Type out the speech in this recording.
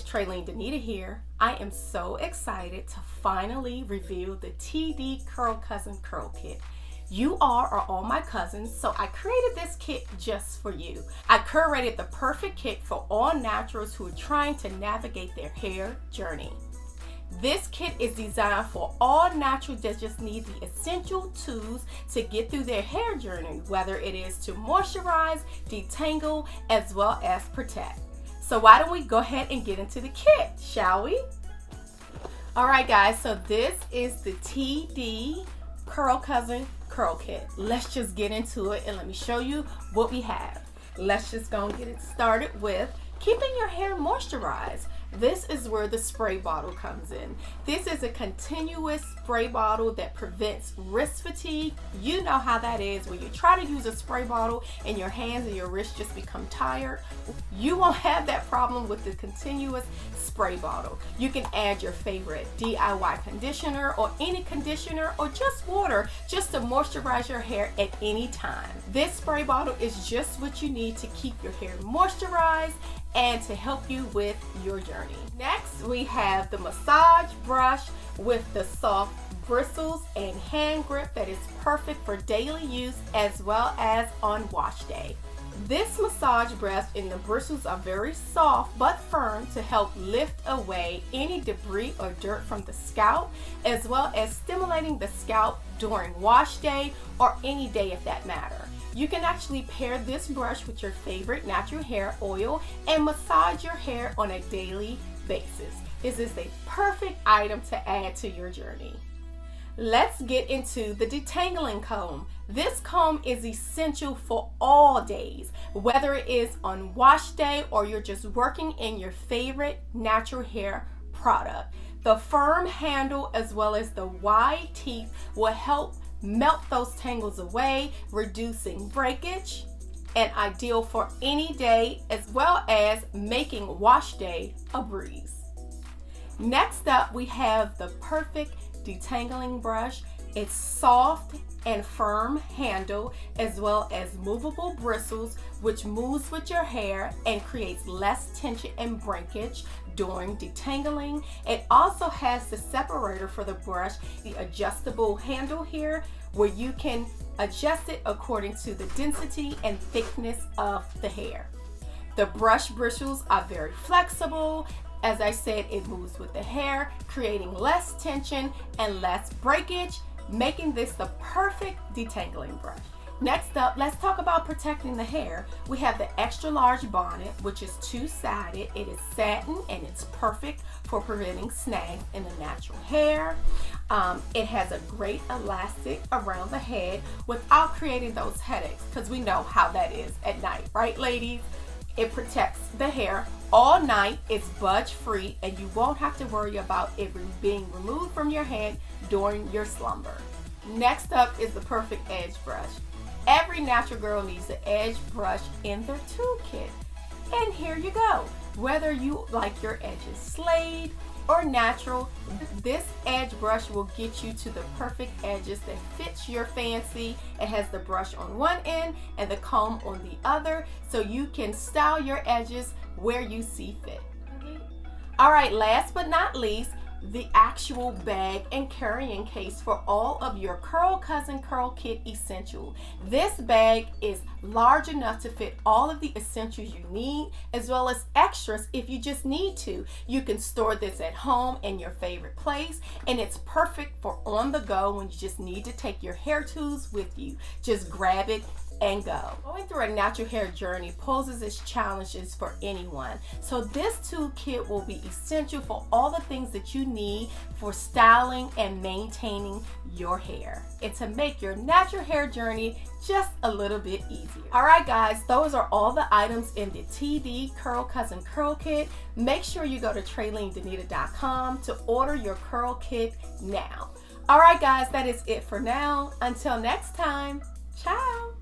Traline Denita here. I am so excited to finally reveal the TD Curl Cousin Curl Kit. You are all my cousins, so I created this kit just for you. I curated the perfect kit for all naturals who are trying to navigate their hair journey. This kit is designed for all naturals that just need the essential tools to get through their hair journey, whether it is to moisturize, detangle, as well as protect. So why don't we go ahead and get into the kit, shall we? Alright guys, so this is the TD Curl Cousin Curl Kit. Let's just get into it and let me show you what we have. Let's just go and get it started with keeping your hair moisturized. This is where the spray bottle comes in. This is a continuous spray bottle that prevents wrist fatigue. You know how that is when you try to use a spray bottle and your hands and your wrists just become tired. You won't have that problem with the continuous spray bottle. You can add your favorite DIY conditioner or any conditioner or just water just to moisturize your hair at any time. This spray bottle is just what you need to keep your hair moisturized and to help you with your journey. Next, we have the massage brush with the soft bristles and hand grip that is perfect for daily use as well as on wash day. This massage brush and the bristles are very soft but firm to help lift away any debris or dirt from the scalp, as well as stimulating the scalp during wash day or any day if that matter. You can actually pair this brush with your favorite natural hair oil and massage your hair on a daily basis. This is a perfect item to add to your journey. Let's get into the Detangling Comb. This comb is essential for all days, whether it is on wash day or you're just working in your favorite natural hair product. The firm handle as well as the wide teeth will help melt those tangles away, reducing breakage, and ideal for any day as well as making wash day a breeze. Next up, we have the perfect detangling brush. It's soft and firm handle as well as movable bristles, which moves with your hair and creates less tension and breakage during detangling. It also has the separator for the brush, the adjustable handle here, where you can adjust it according to the density and thickness of the hair. The brush bristles are very flexible. As I said, it moves with the hair, creating less tension and less breakage, making this the perfect detangling brush. Next up, let's talk about protecting the hair. We have the extra large bonnet, which is two-sided. It is satin and it's perfect for preventing snags in the natural hair. It has a great elastic around the head without creating those headaches, because we know how that is at night, right ladies? It protects the hair all night. It's budge free and you won't have to worry about it being removed from your head during your slumber. Next up is the perfect edge brush. Every natural girl needs an edge brush in their toolkit. And here you go. Whether you like your edges slayed or natural, this edge brush will get you to the perfect edges that fits your fancy. It has the brush on one end and the comb on the other, so you can style your edges where you see fit. Alright, last but not least, the actual bag and carrying case for all of your Curl Cousin Curl Kit essential. This bag is large enough to fit all of the essentials you need, as well as extras if you just need to. You can store this at home in your favorite place, and it's perfect for on the go when you just need to take your hair tools with you. Just grab it and go. Going through a natural hair journey poses its challenges for anyone. So this toolkit will be essential for all the things that you need for styling and maintaining your hair, and to make your natural hair journey just a little bit easier. Alright guys, those are all the items in the TD Curl Cousin Curl Kit. Make sure you go to TraLineDenita.com to order your curl kit now. Alright guys, that is it for now. Until next time, ciao!